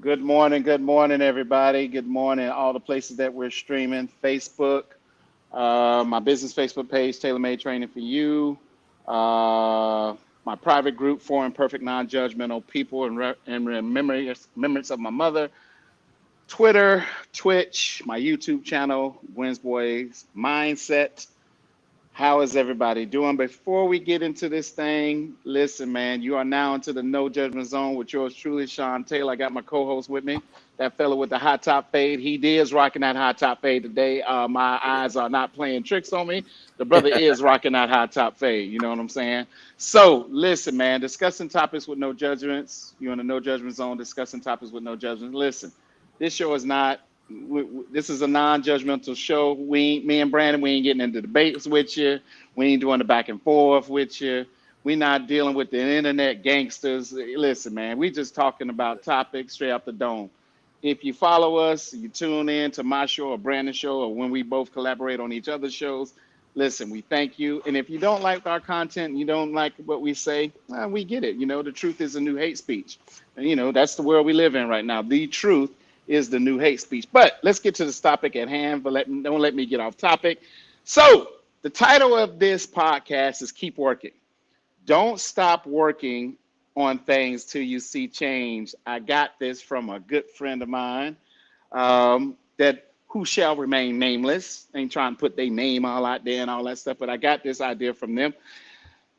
Good morning, everybody. Good morning, all the places that we're streaming. Facebook, my business Facebook page, Tailor Made Training for You. My private group, For Imperfect Non-Judgmental People in remembrance of my mother. Twitter, Twitch, my YouTube channel, Gwen's Boys Mindset. How is everybody doing? Before we get into this thing, listen, man, you are now into the No Judgment Zone with yours truly, Sean Taylor. I got my co-host with me, that fella with the high top fade. He is rocking that high top fade today. My eyes are not playing tricks on me. The brother is rocking that high top fade. You know what I'm saying? So, listen, man, discussing topics with no judgments. You're in the No Judgment Zone, discussing topics with no judgments. Listen, this show is not this is a non-judgmental show. Me and Brandon, we ain't getting into debates with you. We ain't doing the back and forth with you. We not dealing with the internet gangsters. Listen, man, we just talking about topics straight out the dome. If you follow us, you tune in to my show or Brandon's show, or when we both collaborate on each other's shows. Listen, we thank you. And if you don't like our content, you don't like what we say, we get it. You know, the truth is a new hate speech. And, that's the world we live in right now. The truth is the new hate speech. But let's get to this topic at hand, but don't let me get off topic. So the title of this podcast is Keep Working. Don't stop working on things till you see change. I got this from a good friend of mine that who shall remain nameless. Ain't trying to put their name all out there and all that stuff, but I got this idea from them.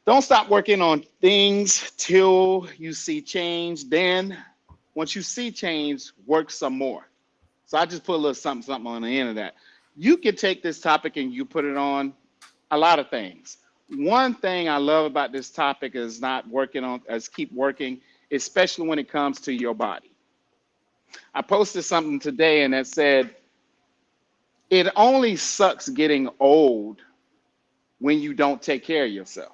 Don't stop working on things till you see change. Then once you see change, work some more. So I just put a little something on the end of that. You could take this topic and you put it on a lot of things. One thing I love about this topic is not working on, is keep working, especially when it comes to your body. I posted something today and that said, it only sucks getting old when you don't take care of yourself.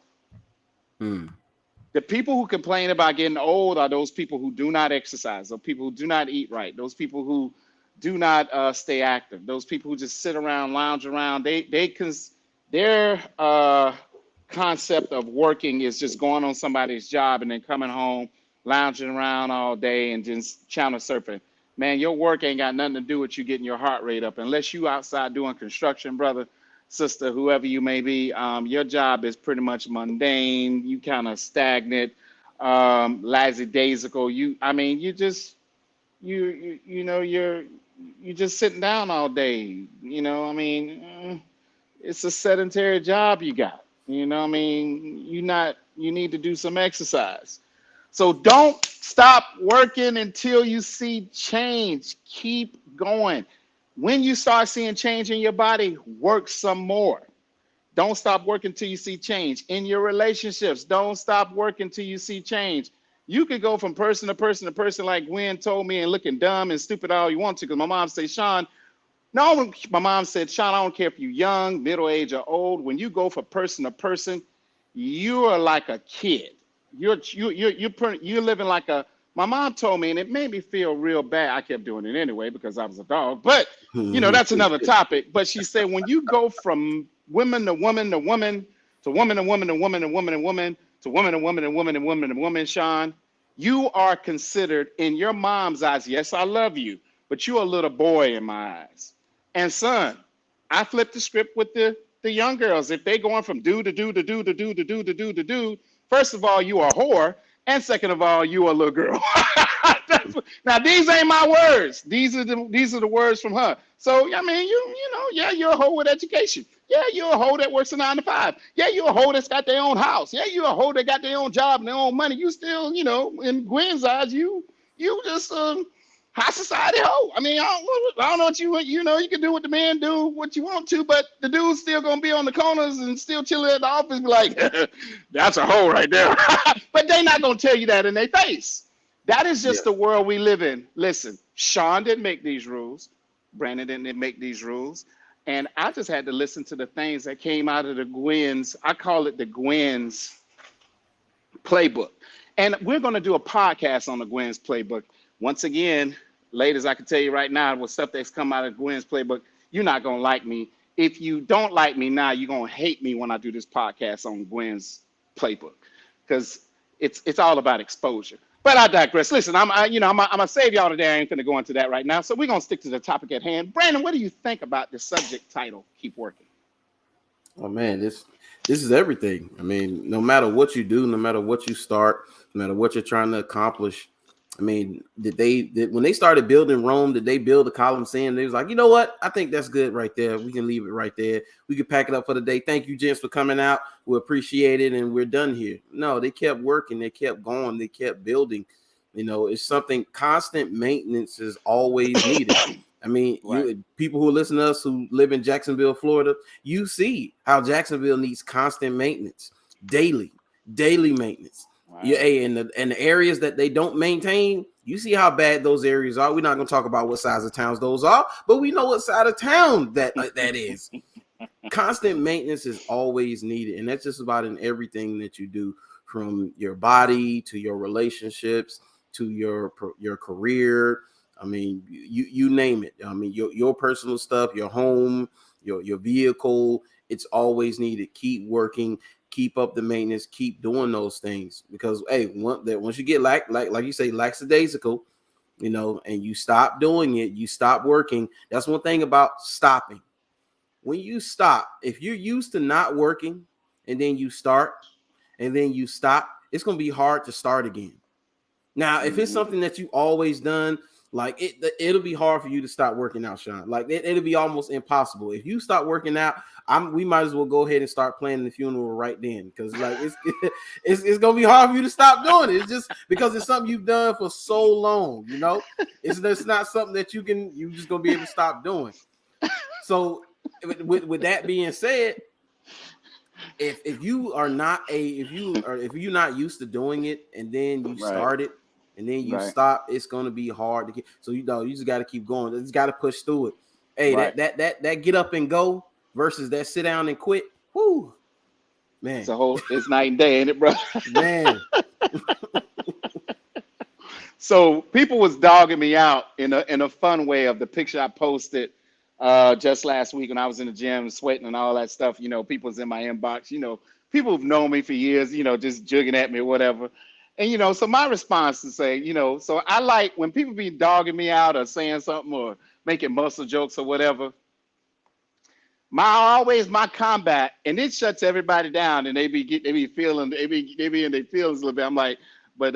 Mm. The people who complain about getting old are those people who do not exercise, those people who do not eat right, those people who do not stay active, those people who just sit around, lounge around. Their concept of working is just going on somebody's job and then coming home, lounging around all day and just channel surfing. Man, your work ain't got nothing to do with you getting your heart rate up. Unless you outside doing construction, brother, sister, whoever you may be, your job is pretty much mundane. You kind of stagnant, lackadaisical. You just you're just sitting down all day. It's a sedentary job you got. You need to do some exercise. So don't stop working until you see change. Keep going. When you start seeing change in your body, work some more. Don't stop working till you see change. In your relationships, don't stop working till you see change. You could go from person to person to person, like Gwen told me, and looking dumb and stupid all you want to, because my mom said, Sean, no, my mom said, Sean, I don't care if you're young, middle age, or old. When you go from person to person, you are like a kid. You're living like a. My mom told me, and it made me feel real bad. I kept doing it anyway because I was a dog. But that's another topic. But she said, when you go from woman to woman to woman to woman to woman to woman to woman to woman to woman to woman and woman and woman and woman, Sean, you are considered in your mom's eyes. Yes, I love you, but you're a little boy in my eyes. And son, I flipped the script with the young girls. If they going from dude to dude to dude to dude to dude to dude to dude, first of all, you are a whore, and second of all, you are a little girl. Now these ain't my words. These are the words from her. So yeah, you're a hoe with education. Yeah, you're a hoe that works a 9 to 5. Yeah, you're a hoe that's got their own house. Yeah, you're a hoe that got their own job and their own money. You still, in Gwen's eyes, you just high society hoe. I don't know what you can do what the men do, what you want to, but the dude's still gonna be on the corners and still chilling at the office, be like, that's a hoe right there. But they not gonna tell you that in their face. That is just the world we live in. Listen, Sean didn't make these rules. Brandon didn't make these rules. And I just had to listen to the things that came out of the Gwen's, I call it the Gwen's playbook. And we're going to do a podcast on the Gwen's playbook. Once again, ladies, I can tell you right now, with stuff that's come out of Gwen's playbook, you're not going to like me. If you don't like me now, you're going to hate me when I do this podcast on Gwen's playbook, because it's all about exposure. But I digress. Listen, I'm gonna save y'all today. I ain't gonna go into that right now. So we're gonna stick to the topic at hand. Brandon, what do you think about the subject title? Keep working. Oh man, this is everything. I mean, no matter what you do, no matter what you start, no matter what you're trying to accomplish. I mean, when they started building Rome, did they build a Colosseum? They was like, you know what? I think that's good right there. We can leave it right there. We can pack it up for the day. Thank you, gents, for coming out. We appreciate it, and we're done here. No, they kept working. They kept going. They kept building. You know, it's something. Constant maintenance is always needed. I mean, Right. people who listen to us who live in Jacksonville, Florida, you see how Jacksonville needs constant maintenance, daily maintenance. Wow. Yeah, and the areas that they don't maintain, you see how bad those areas are. We're not going to talk about what size of towns those are, but we know what side of town that is. Constant maintenance is always needed, and that's just about in everything that you do, from your body to your relationships to your career. I mean, you name it. I mean, your personal stuff, your home, your vehicle, it's always needed. Keep working, keep up the maintenance, keep doing those things, because hey, once you get like you say, lackadaisical, you know, and you stop doing it, you stop working. That's one thing about stopping. When you stop, if you're used to not working and then you start and then you stop, it's going to be hard to start again. Now, if it's something that you always done, like it'll be hard for you to stop working out, Sean. Like it'll be almost impossible. If you stop working out, we might as well go ahead and start planning the funeral right then, because like it's gonna be hard for you to stop doing it. It's just because it's something you've done for so long, you know. It's not something that you just gonna be able to stop doing. So with that being said, if you're not used to doing it and then you start it and then you stop, it's gonna be hard to get. So you just got to keep going. You just got to push through it. Hey, that get up and go versus that sit down and quit. Whoo, man, it's night and day, ain't it, bro? Man. So people was dogging me out in a fun way of the picture I posted just last week when I was in the gym sweating and all that stuff. You know, people's in my inbox. You know, people who've known me for years. You know, just jugging at me or whatever. And, you know, so my response is say, you know, so I like when people be dogging me out or saying something or making muscle jokes or whatever. My combat, and it shuts everybody down, and they be in their feelings a little bit. I'm like, but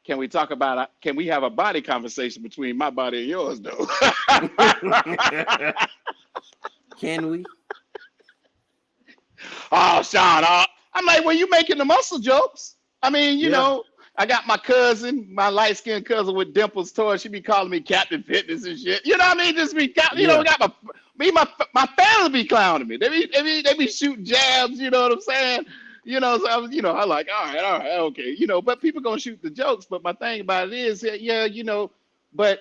can we have a body conversation between my body and yours, though? Can we? Oh, Sean, I'm like, well, you making the muscle jokes. I mean, you know, I got my cousin, my light-skinned cousin with dimples toys. She be calling me Captain Fitness and shit. You know what I mean? Just be, you know, got my family be clowning me. They be shooting jabs. You know what I'm saying? You know, so I like, all right, okay. You know, but people gonna shoot the jokes. But my thing about it is, yeah, you know, but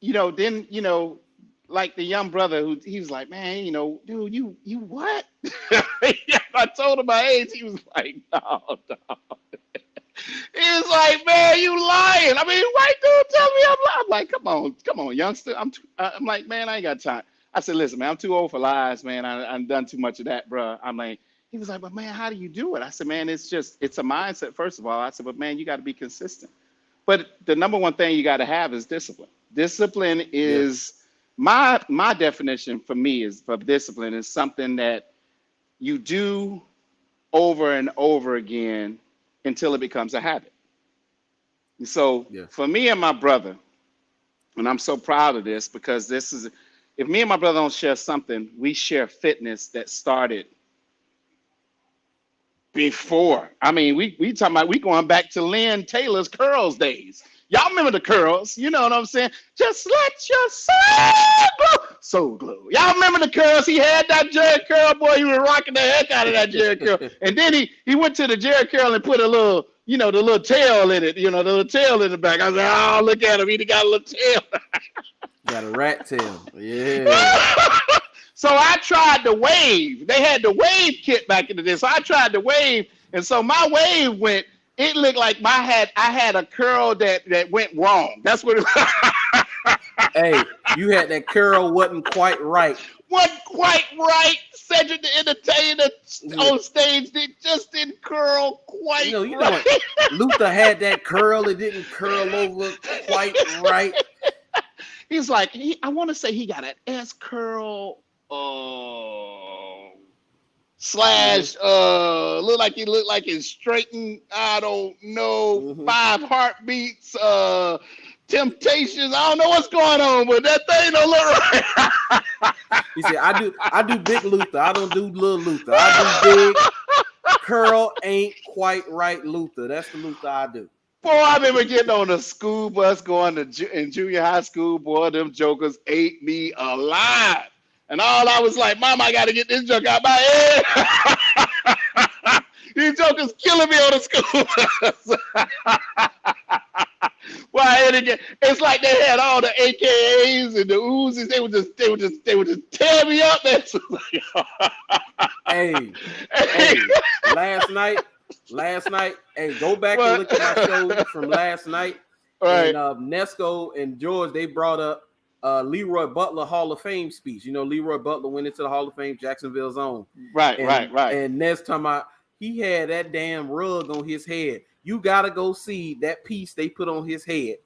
you know, then you know, like the young brother he was like, man, you know, dude, you what? I told him my age. He was like, no. He was like, man, you lying. I mean, white dude tell me I'm lying. I'm like, come on, youngster. I'm like, man, I ain't got time. I said, listen, man, I'm too old for lies, man. I've done too much of that, bro. I'm like, he was like, but man, how do you do it? I said, man, it's a mindset, first of all. I said, but man, you got to be consistent. But the number one thing you got to have is discipline. Discipline is my definition for me is for discipline is something that you do over and over again until it becomes a habit. And so for me and my brother, and I'm so proud of this because if me and my brother don't share something, we share fitness that started before. I mean, we talking about we going back to Lynn Taylor's curls days. Y'all remember the curls? You know what I'm saying? Just let your soul glow. Y'all remember the curls? He had that Jerry curl, boy. He was rocking the heck out of that Jerry curl. And then he went to the Jerry curl and put a little, you know, the little tail in it. You know, the little tail in the back. I was like, oh, look at him. He got a little tail. Got a rat tail. Yeah. So I tried the wave. They had the wave kit back in the day. So I tried the wave. And so my wave went. It looked like I had a curl that went wrong. That's what it Hey, you had that curl wasn't quite right. Wasn't quite right. Cedric the Entertainer on stage just didn't curl quite You know right. what? Luther had that curl. It didn't curl over quite right. He's like, I want to say he got an S curl slash look like it's straightened. I don't know. 5 heartbeats, Temptations. I don't know what's going on, but that thing don't look right. He said, I do big Luther. I don't do little Luther. I do big curl ain't quite right Luther. That's the Luther I do. Boy, I remember getting on a school bus going to in junior high school. Boy, them jokers ate me alive. And all I was like, Mom, I got to get this joke out my head. These jokers killing me on the school bus. Why? It's like they had all the AKAs and the Uzis. They would just tear me up. Hey, last night. Hey, go back and look at my show from last night. Right. And Nesco and George, they brought up Leroy Butler Hall of Fame speech. You know, Leroy Butler went into the Hall of Fame, Jacksonville's own. Right. And Nes talking about he had that damn rug on his head. You gotta go see that piece they put on his head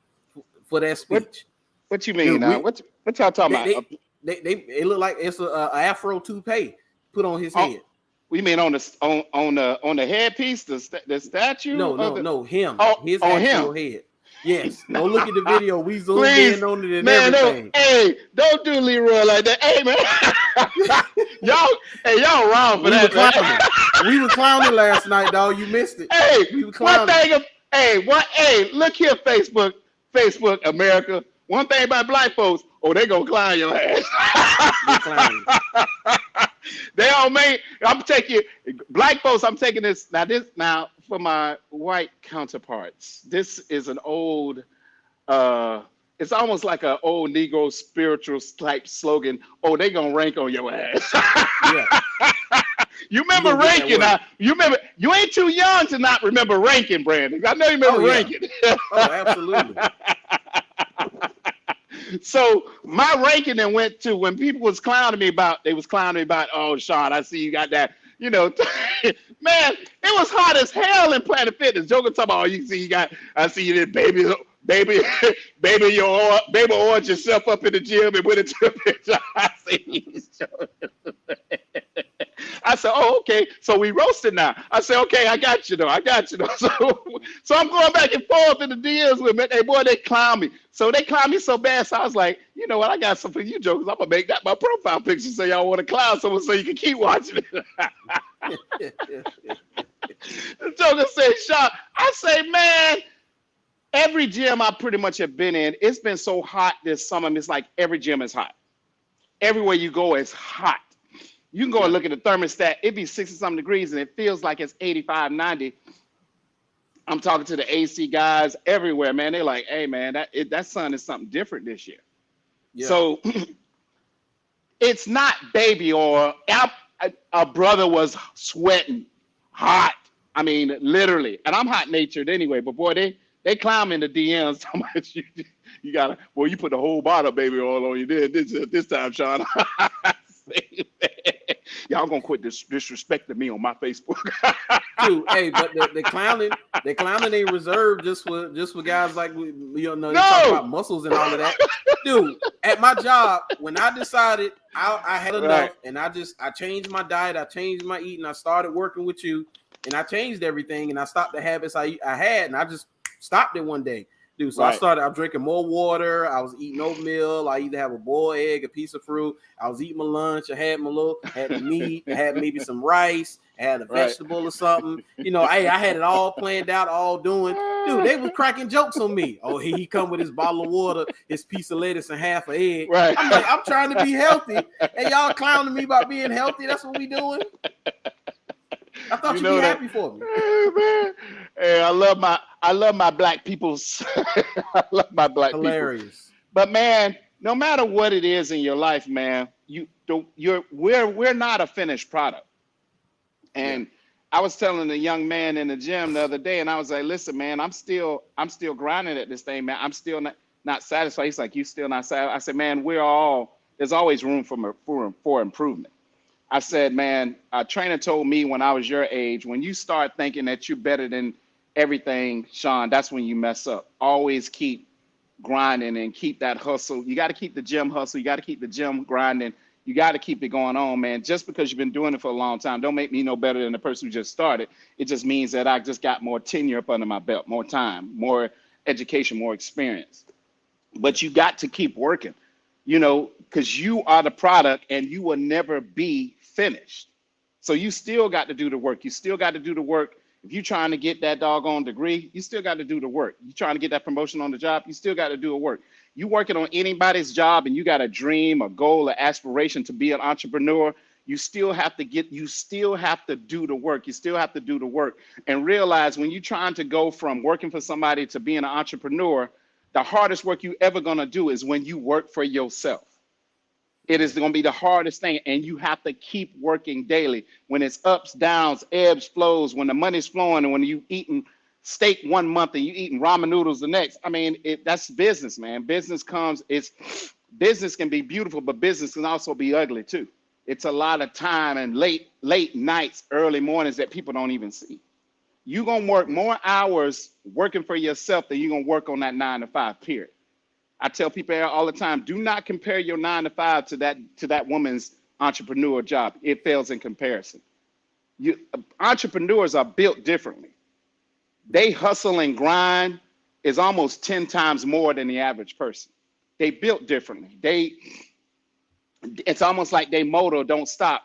for that speech. What you mean now? What y'all talking about? It look like it's a Afro toupee put on his head. We mean on the headpiece, the statue? No, him. His on actual him. head. Yes. Go look at the video. We zoomed in on it and everything. Don't do Leroy like that. Hey man. y'all wrong for that. We were clowning last night, dog. You missed it. Hey, we were clowning. Look here, Facebook America. One thing about black folks, they gonna clown your ass. They all made. I'm taking black folks. I'm taking this now for my white counterparts. This is an old. It's almost like an old Negro spiritual type slogan. They gonna rank on your ass. Yeah. You remember ranking? You remember? You ain't too young to not remember ranking, Brandon. I know you remember ranking. Absolutely. So my ranking then went to when people was clowning me about. Oh, Sean, I see you got that. You know, man, it was hot as hell in Planet Fitness. Joker talking about, I see you did baby orange yourself up in the gym and went into a picture. I said, okay. So we roasted now. I said, okay, I got you though. So I'm going back and forth in the DMs with me. Hey, boy, they clown me. So they clown me so bad. So I was like, you know what? I got something for you jokers. I'm going to make that my profile picture so y'all want to clown someone so you can keep watching it. The joker said, Sean, I say, man, every gym I pretty much have been in, it's been so hot this summer. It's like every gym is hot. Everywhere you go, it's hot. You can go and look at the thermostat. It'd be 60-something degrees, and it feels like it's 85, 90. I'm talking to the AC guys everywhere, man. They're like, hey, man, that sun is something different this year. Yeah. So it's not baby oil. Our brother was sweating hot. I mean, literally. And I'm hot-natured anyway, but, boy, they clown in the DMs so much. You got to, well, you put the whole bottle of baby oil on you this time, Sean. Y'all gonna quit disrespecting me on my Facebook. Dude, hey, but the clowning ain't reserved just for guys like you talk about muscles and all of that. Dude, at my job, when I decided I had enough, and I changed my diet, I changed my eating, I started working with you, and I changed everything, and I stopped the habits I had, and I just stopped it one day. Dude, so I'm drinking more water. I was eating oatmeal. I either have a boiled egg, a piece of fruit. I was eating my lunch. I had the meat. I had maybe some rice. I had a vegetable or something. You know, I had it all planned out, all doing. Dude, they were cracking jokes on me. Oh, he come with his bottle of water, his piece of lettuce, and half an egg. Right. I'm like, I'm trying to be healthy, and y'all clowning me about being healthy. That's what we doing. I thought you'd be happy for me. Hey, man. Hey, I love my black peoples. I love my black Hilarious. People. But man, no matter what it is in your life, man, we're not a finished product. And I was telling a young man in the gym the other day, and I was like, listen, man, I'm still grinding at this thing, man. I'm still not. not satisfied. He's like, you still not satisfied? I said, man, there's always room for improvement. I said, man, a trainer told me when I was your age, when you start thinking that you're better than everything, Sean, that's when you mess up. Always keep grinding and keep that hustle. You got to keep the gym hustle. You got to keep the gym grinding. You got to keep it going on, man. Just because you've been doing it for a long time, don't make me no better than the person who just started. It just means that I just got more tenure up under my belt, more time, more education, more experience. But you got to keep working, because you are the product and you will never be finished. So you still got to do the work. You still got to do the work. If you're trying to get that doggone degree, you still got to do the work. You're trying to get that promotion on the job, you still got to do the work. You working on anybody's job and you got a dream, a goal, an aspiration to be an entrepreneur, you still have to do the work. You still have to do the work and realize when you're trying to go from working for somebody to being an entrepreneur, the hardest work you ever going to do is when you work for yourself. It is going to be the hardest thing, and you have to keep working daily. When it's ups, downs, ebbs, flows, when the money's flowing, and when you eating steak one month and you eating ramen noodles the next. I mean, that's business, man. Business can be beautiful, but business can also be ugly too. It's a lot of time and late nights, early mornings that people don't even see. You're going to work more hours working for yourself than you're going to work on that 9 to 5 period. I tell people all the time, do not compare your 9 to 5 to that woman's entrepreneur job. It fails in comparison. Entrepreneurs are built differently. They hustle and grind is almost 10 times more than the average person. They built differently. It's almost like they motto, don't stop.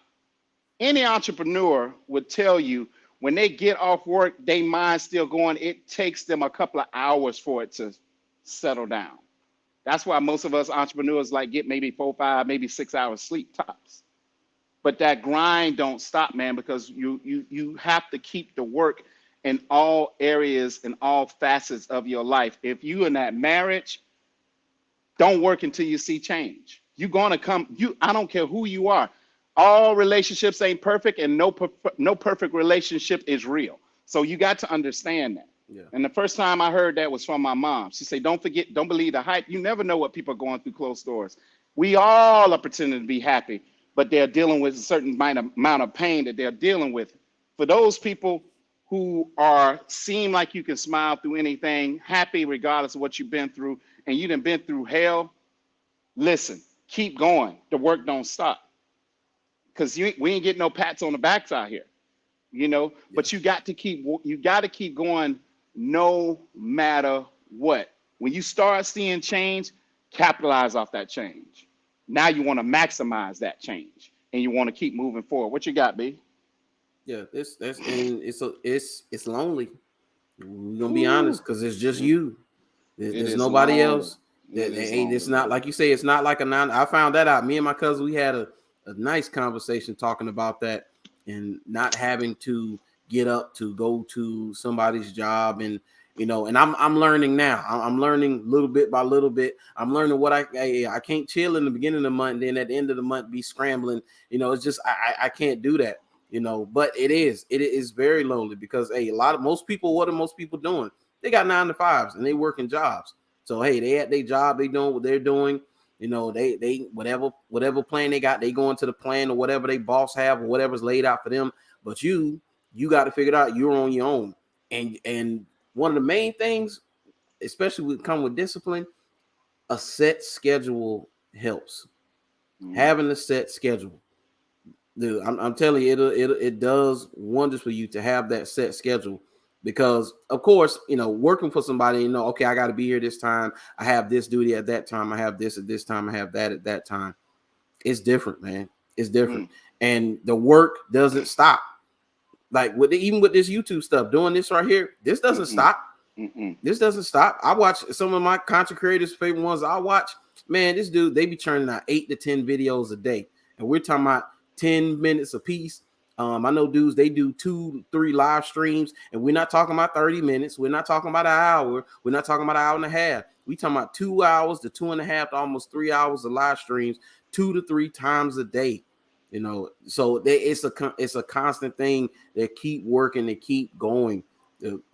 Any entrepreneur would tell you when they get off work, their mind's still going. It takes them a couple of hours for it to settle down. That's why most of us entrepreneurs get maybe 4, 5, maybe 6 hours sleep tops. But that grind don't stop, man, because you have to keep the work in all areas and all facets of your life. If you in that marriage, don't work until you see change. You're gonna come. I don't care who you are. All relationships ain't perfect, and no perfect relationship is real. So you got to understand that. Yeah. And the first time I heard that was from my mom. She said, don't believe the hype. You never know what people are going through closed doors. We all are pretending to be happy, but they're dealing with a certain amount of pain that they're dealing with. For those people who seem like you can smile through anything, happy regardless of what you've been through, and you done been through hell, listen, keep going. The work don't stop. Because we ain't getting no pats on the backs out here. But you got to keep going no matter what. When you start seeing change, capitalize off that change. Now you want to maximize that change and you want to keep moving forward. What you got, B? Yeah, it's lonely. We're gonna be honest, because it's just you. There's nobody else. It's not like you say, it's not like a 9. I found that out. Me and my cousin, we had a nice conversation talking about that and not having to get up to go to somebody's job. And and I'm learning now. I'm learning little bit by little bit. I'm learning what I can't chill in the beginning of the month and then at the end of the month be scrambling. It's just I can't do that. But it is very lonely because most people, what are most people doing? They got 9 to 5s and they working jobs. So they at their job, they doing what they're doing. They whatever plan they got, they going to the plan or whatever they boss have or whatever's laid out for them. But you got to figure it out. You're on your own. And one of the main things, especially with come with discipline, a set schedule helps. Having a set schedule. Dude, I'm telling you, it does wonders for you to have that set schedule. Because, of course, working for somebody, okay, I got to be here this time. I have this duty at that time. I have this at this time. I have that at that time. It's different, man. It's different. And the work doesn't stop. Like even with this YouTube stuff, doing this right here, this doesn't stop. This doesn't stop. I watch some of my content creators' favorite ones. I watch, man, this dude, they be churning out 8 to 10 videos a day. And we're talking about 10 minutes a piece. I know dudes, they do 2, 3 live streams, and we're not talking about 30 minutes. We're not talking about an hour. We're not talking about an hour and a half. We talking about 2 hours to 2.5 to almost 3 hours of live streams 2 to 3 times a day. So it's a constant thing. They keep working, they keep going,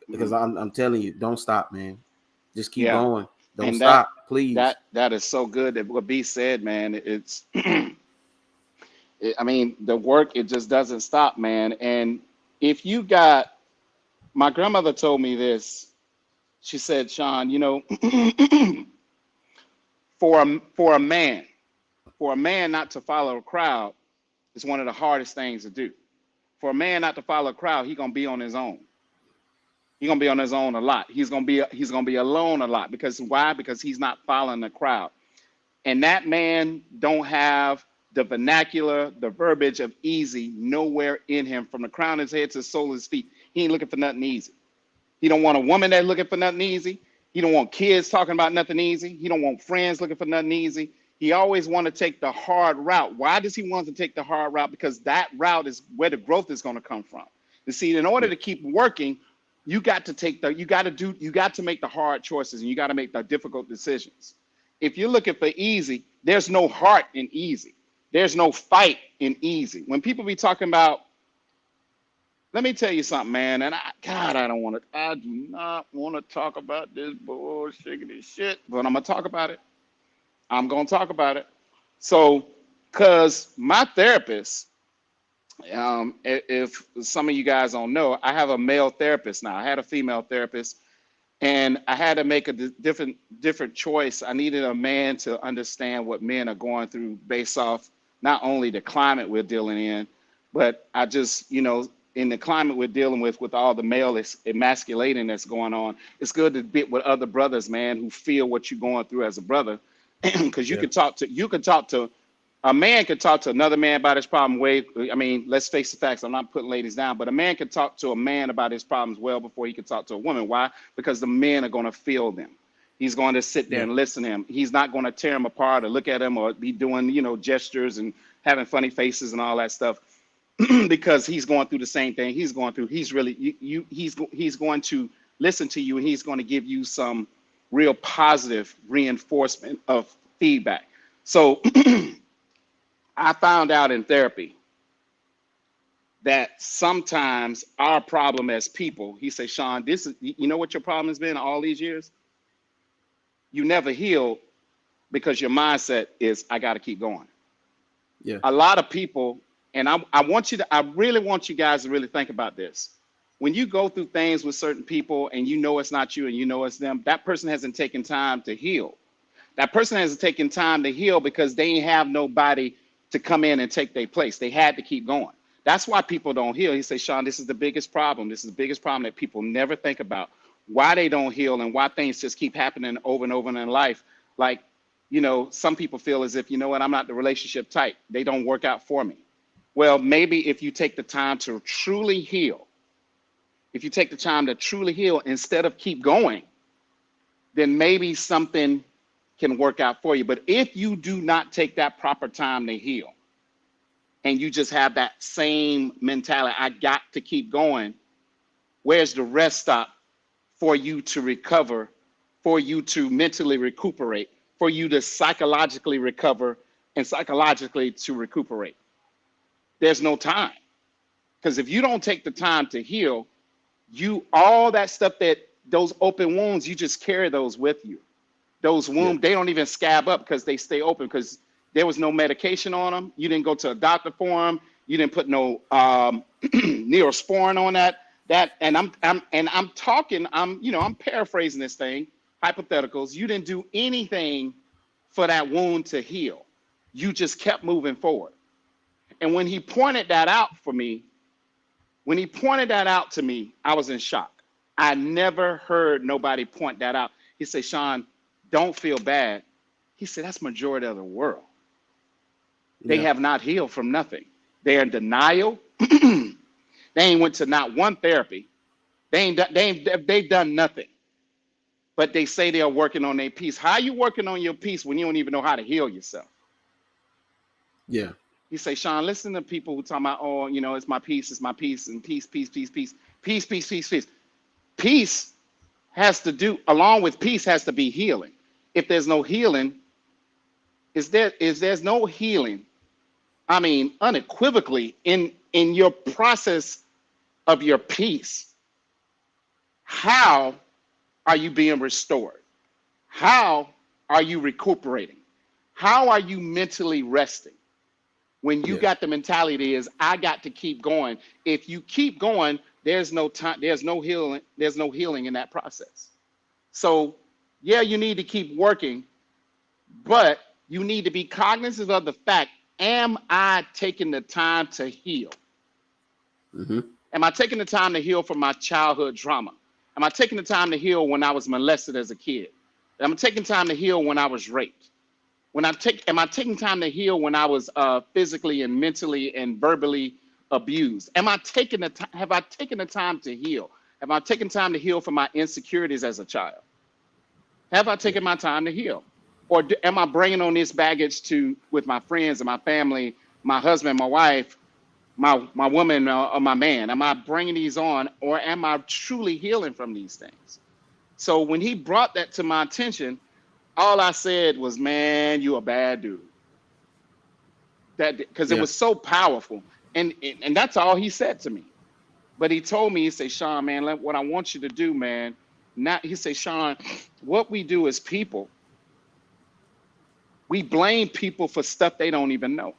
because I'm telling you, don't stop, man. Just keep going. Don't And that stop, please. that is so good that what B said, man. It's I mean, the work, it just doesn't stop, man. And if you got, my grandmother told me this. She said, Sean, you know, for a man, not to follow a crowd is one of the hardest things to do. For a man not to follow a crowd, he's gonna be on his own. He's gonna be on his own a lot. He's gonna be alone a lot. Because why? Because he's not following the crowd. And that man don't have the vernacular, the verbiage of easy nowhere in him, from the crown of his head to the sole of his feet. He ain't looking for nothing easy. He don't want a woman that's looking for nothing easy. He don't want kids talking about nothing easy. He don't want friends looking for nothing easy. He always want to take the hard route. Why does he want to take the hard route? Because that route is where the growth is going to come from. You see, in order to keep working, you got to make the hard choices, and you got to make the difficult decisions. If you're looking for easy, there's no heart in easy. There's no fight in easy. When people be talking about, let me tell you something, man. And I do not want to talk about this bullshit shit, but I'm gonna talk about it. I'm gonna talk about it. So, cause my therapist, if some of you guys don't know, I have a male therapist now. I had a female therapist, and I had to make a different choice. I needed a man to understand what men are going through based off not only the climate we're dealing in, but I just, in the climate we're dealing with all the male emasculating that's going on, it's good to be with other brothers, man, who feel what you're going through as a brother. Because you Yeah. could talk to a man could talk to another man about his problem I mean, let's face the facts. I'm not putting ladies down, but a man could talk to a man about his problems well before he could talk to a woman. Why? Because the men are going to feel them. He's going to sit there Yeah. and listen to him. He's not going to tear him apart or look at him or be doing, gestures and having funny faces and all that stuff. Because he's going through the same thing he's going through. He's really he's going to listen to you, and he's going to give you some real positive reinforcement of feedback. So I found out in therapy that sometimes our problem as people, he said, Sean, this is, you know what your problem has been all these years? You never healed because your mindset is, I got to keep going. Yeah. A lot of people, and I really want you guys to really think about this. When you go through things with certain people and you know it's not you and you know it's them, that person hasn't taken time to heal. That person hasn't taken time to heal because they ain't have nobody to come in and take their place. They had to keep going. That's why people don't heal. He says, Sean, this is the biggest problem. This is the biggest problem that people never think about. Why they don't heal and why things just keep happening over and over in life. Like, some people feel as if, you know what, I'm not the relationship type. They don't work out for me. Well, maybe if you take the time to truly heal, instead of keep going, then maybe something can work out for you. But if you do not take that proper time to heal, and you just have that same mentality, I got to keep going, where's the rest stop for you to recover, for you to mentally recuperate, for you to psychologically recover and psychologically to recuperate? There's no time. Because if you don't take the time to heal, all that stuff, those open wounds, you just carry those with you. Those wounds, They don't even scab up because they stay open, because there was no medication on them. You didn't go to a doctor for them. You didn't put no Neosporin on that. And I'm paraphrasing this thing, hypotheticals. You didn't do anything for that wound to heal. You just kept moving forward. And when he pointed that out to me, I was in shock. I never heard nobody point that out. He said, Sean, don't feel bad. He said, that's majority of the world. They have not healed from nothing. They're in denial. They ain't went to not one therapy. They've done nothing. But they say they are working on their peace. How are you working on your peace when you don't even know how to heal yourself? Yeah. You say, Sean, listen to people who talk about, it's my peace, and peace. Peace has to do, along with peace has to be healing. If there's no healing, there's no healing, I mean, unequivocally in your process of your peace, how are you being restored? How are you recuperating? How are you mentally resting? When you Yeah. got the mentality is I got to keep going. If you keep going, there's no time, there's no healing in that process. So yeah, you need to keep working, but you need to be cognizant of the fact, am I taking the time to heal? Mm-hmm. Am I taking the time to heal from my childhood trauma? Am I taking the time to heal when I was molested as a kid? Am I taking time to heal when I was raped? Am I taking time to heal when I was physically and mentally and verbally abused? Have I taken the time to heal? Have I taken time to heal from my insecurities as a child? Have I Yeah. taken my time to heal? Or am I bringing on this baggage to with my friends and my family, my husband, my wife, my woman, or my man? Am I bringing these on, or am I truly healing from these things? So when he brought that to my attention, all I said was, "Man, you a bad dude." That because it Yeah. was so powerful, and that's all he said to me. But he told me, he said, "Sean, man, what I want you to do, man." Not he said, "Sean, what we do as people, we blame people for stuff they don't even know.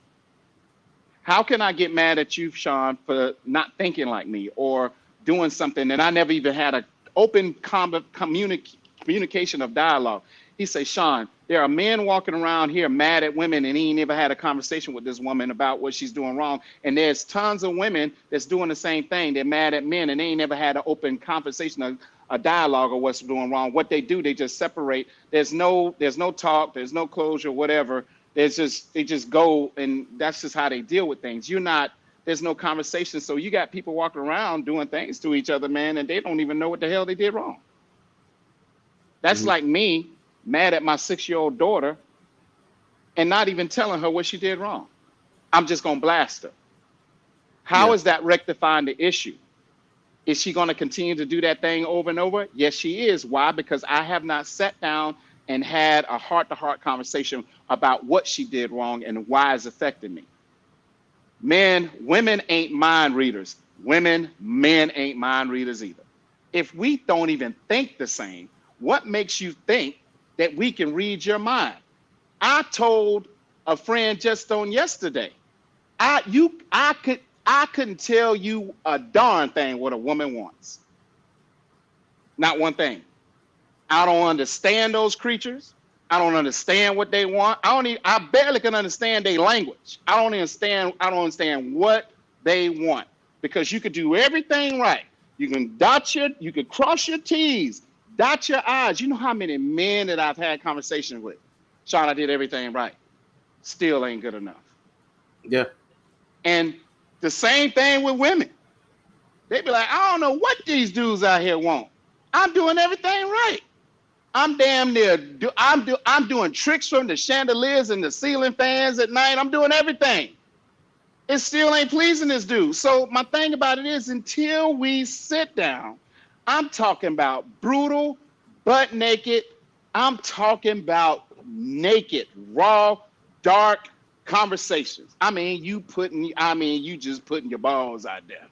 How can I get mad at you, Sean, for not thinking like me or doing something that I never even had a open communication of dialogue?" He say, "Sean, there are men walking around here mad at women and he ain't never had a conversation with this woman about what she's doing wrong. And there's tons of women that's doing the same thing. They're mad at men and they ain't never had an open conversation, a dialogue of what's doing wrong. What they do, they just separate. There's no talk, there's no closure, whatever. They just go, and that's just how they deal with things. There's no conversation. So you got people walking around doing things to each other, man, and they don't even know what the hell they did wrong. That's Mm-hmm. like me mad at my 6-year-old daughter and not even telling her what she did wrong. I'm just gonna blast her. How Yeah. is that rectifying the issue? Is she going to continue to do that thing over and over? Yes, she is. Why? Because I have not sat down and had a heart-to-heart conversation about what she did wrong and why it's affecting me. Women ain't mind readers. Men ain't mind readers either. If we don't even think the same, what makes you think that we can read your mind? I told a friend just on yesterday, I couldn't tell you a darn thing what a woman wants. Not one thing. I don't understand those creatures. I don't understand what they want. I barely can understand their language. I don't understand what they want. Because you could do everything right. You could cross your T's, dot your I's. You know how many men that I've had conversations with? Sean, I did everything right. Still ain't good enough. Yeah. And the same thing with women. They be like, I don't know what these dudes out here want. I'm doing everything right. I'm damn near. I'm doing tricks from the chandeliers and the ceiling fans at night. I'm doing everything. It still ain't pleasing this dude. So my thing about it is, until we sit down, I'm talking about brutal, butt naked. I'm talking about naked, raw, dark conversations. You just putting your balls out there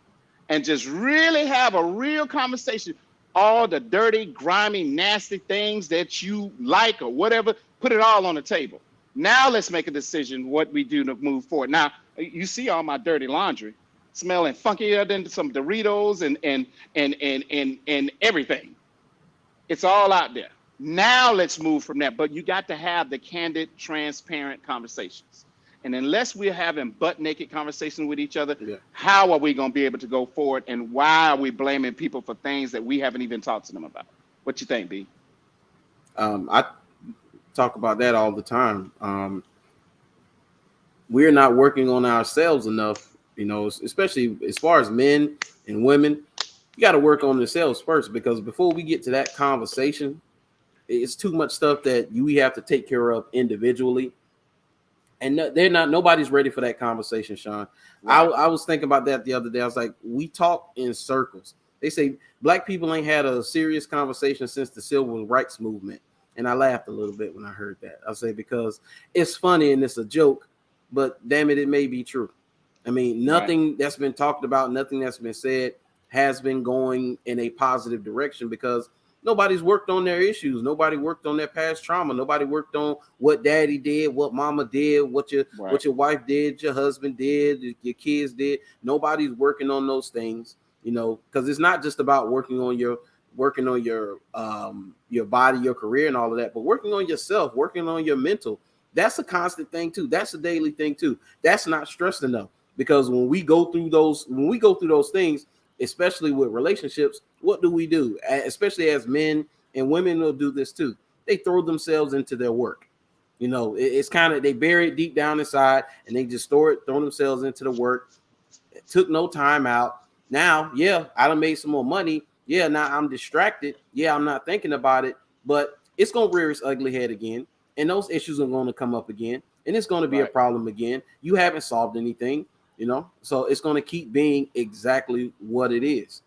and just really have a real conversation. All the dirty, grimy, nasty things that you like or whatever, put it all on the table. Now let's make a decision what we do to move forward. Now, you see all my dirty laundry smelling funkier than some Doritos and everything. It's all out there. Now let's move from that. But you got to have the candid, transparent conversations. And unless we're having butt naked conversations with each other, Yeah. how are we going to be able to go forward? And why are we blaming people for things that we haven't even talked to them about? What you think, B? I talk about that all the time. We're not working on ourselves enough, especially as far as men and women. You got to work on yourselves first, because before we get to that conversation, it's too much stuff that we have to take care of individually. And nobody's ready for that conversation, Sean. Right. I was thinking about that the other day. I was like, we talk in circles. They say black people ain't had a serious conversation since the civil rights movement. And I laughed a little bit when I heard that. I say, because it's funny and it's a joke, but damn it may be true. I mean, nothing that's been talked about, nothing that's been said has been going in a positive direction, because Nobody's worked on their issues. Nobody worked on their past trauma. Nobody worked on what daddy did, what mama did, what your wife did, your husband did, your kids did. Nobody's working on those things, because it's not just about working on your body, your career, and all of that, but working on yourself, working on your mental. That's a constant thing too. That's a daily thing too. That's not stressed enough, because when we go through those things, especially with relationships, what do? Especially as men, and women will do this too. They throw themselves into their work. It's kind of, they bury it deep down inside, and they just throw themselves into the work. It took no time out. Now, yeah, I done made some more money. Yeah, now I'm distracted. Yeah, I'm not thinking about it, but it's going to rear its ugly head again. And those issues are going to come up again. And it's going to be a problem again. You haven't solved anything. So it's going to keep being exactly what it is.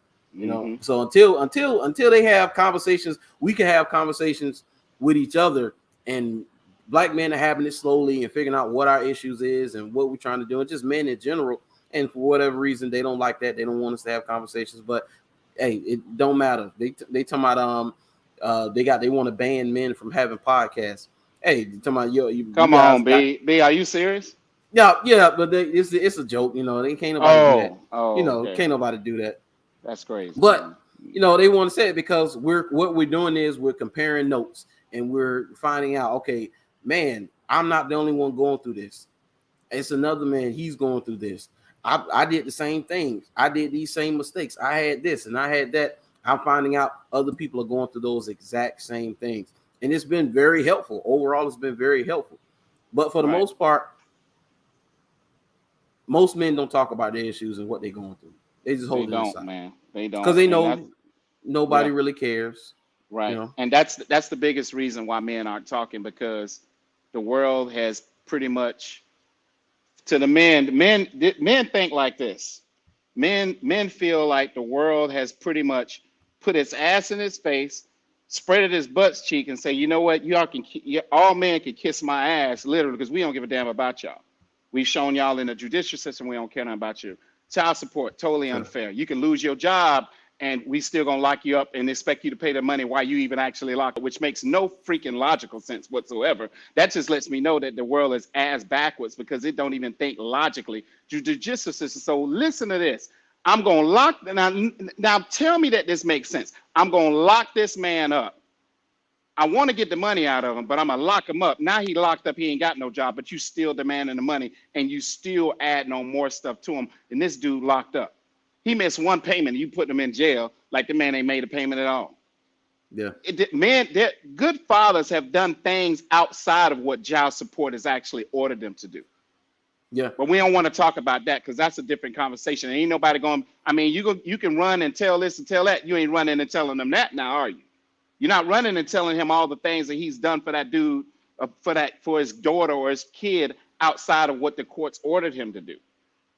So until they have conversations, we can have conversations with each other, and black men are having it slowly and figuring out what our issues is and what we're trying to do, and just men in general. And for whatever reason, they don't like that. They don't want us to have conversations, but hey, it don't matter. They talking about they want to ban men from having podcasts. Hey, talking about come on, B, are you serious? Yeah, but it's a joke, They can't nobody do that. Okay. Can't nobody do that. That's crazy. But they want to say it because what we're doing is we're comparing notes, and we're finding out, okay, man, I'm not the only one going through this. It's another man, he's going through this. I did the same things. I did these same mistakes. I had this and I had that. I'm finding out other people are going through those exact same things, and it's been very helpful. Overall, it's been very helpful. But for the most part, most men don't talk about their issues and what they're going through. They just hold it inside. Man. They don't, because they know nobody really cares. Right. And that's the biggest reason why men aren't talking, because the world has pretty much, to the men think like this. Men feel like the world has pretty much put its ass in his face, spread his butt cheek, and say, you know what, all men can kiss my ass, literally, because we don't give a damn about y'all. We've shown y'all in the judicial system we don't care nothing about you. Child support, totally unfair. You can lose your job and we still gonna lock you up and expect you to pay the money while you even actually locked up, which makes no freaking logical sense whatsoever. That just lets me know that the world is ass backwards, because it don't even think logically. Judicial system. So listen to this. I'm gonna lock, now tell me that this makes sense. I'm gonna lock this man up. I want to get the money out of him, but I'm going to lock him up. Now he locked up. He ain't got no job, but you still demanding the money, and you still adding on more stuff to him. And this dude locked up. He missed one payment. You put him in jail like the man ain't made a payment at all. Yeah. Good fathers have done things outside of what child support has actually ordered them to do. Yeah. But we don't want to talk about that, because that's a different conversation. Ain't nobody going, you can run and tell this and tell that. You ain't running and telling them that now, are you? You're not running and telling him all the things that he's done for that dude, for his daughter or his kid, outside of what the courts ordered him to do.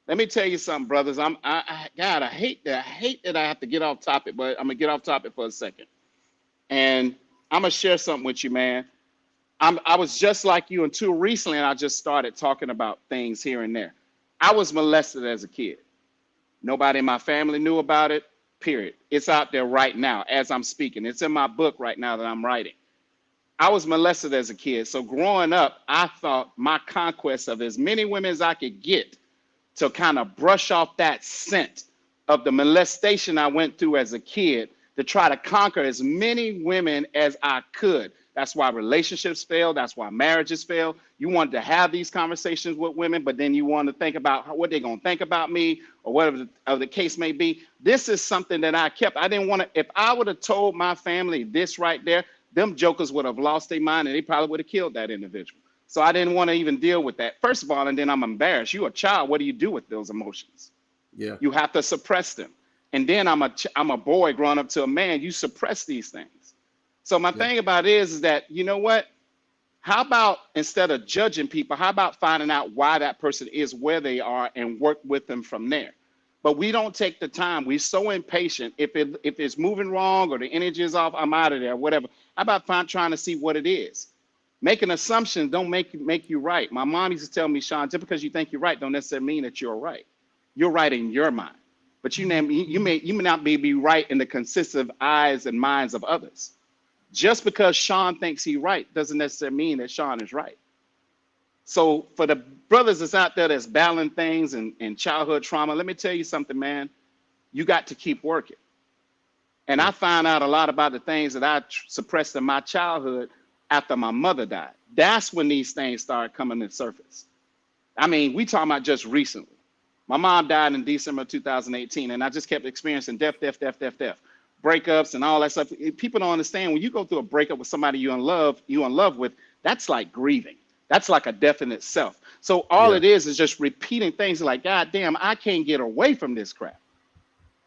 Let me tell you something, brothers. God, I hate that I have to get off topic, but I'm gonna get off topic for a second, and I'm gonna share something with you, man. I was just like you until recently, and I just started talking about things here and there. I was molested as a kid. Nobody in my family knew about it. Period. It's out there right now as I'm speaking. It's in my book right now that I'm writing. I was molested as a kid. So growing up, I thought my conquest of as many women as I could get to kind of brush off that scent of the molestation I went through as a kid, to try to conquer as many women as I could. That's why relationships fail. That's why marriages fail. You wanted to have these conversations with women, but then you want to think about what they're going to think about me, or whatever the case may be. This is something that I kept. I didn't want to, if I would have told my family this right there, them jokers would have lost their mind, and they probably would have killed that individual. So I didn't want to even deal with that. First of all, and then I'm embarrassed. You're a child. What do you do with those emotions? Yeah. You have to suppress them. And then I'm a boy growing up to a man. You suppress these things. So my thing about it is that, you know what? How about, instead of judging people, how about finding out why that person is where they are and work with them from there? But we don't take the time. We're so impatient. If it's moving wrong or the energy is off, I'm out of there, whatever. How about trying to see what it is? Making assumptions don't make you right. My mom used to tell me, Sean, just because you think you're right don't necessarily mean that you're right. You're right in your mind. but you may not be right in the consistent eyes and minds of others. Just because Sean thinks he's right doesn't necessarily mean that Sean is right. So for the brothers that's out there that's battling things and childhood trauma, let me tell you something, man. You got to keep working. And I found out a lot about the things that I suppressed in my childhood after my mother died. That's when these things started coming to the surface. I mean, we talking about just recently. My mom died in December 2018, and I just kept experiencing death, breakups and all that stuff. People don't understand when you go through a breakup with somebody you in love with, that's like grieving. That's like a death in itself. So all it is just repeating things like, God damn, I can't get away from this crap.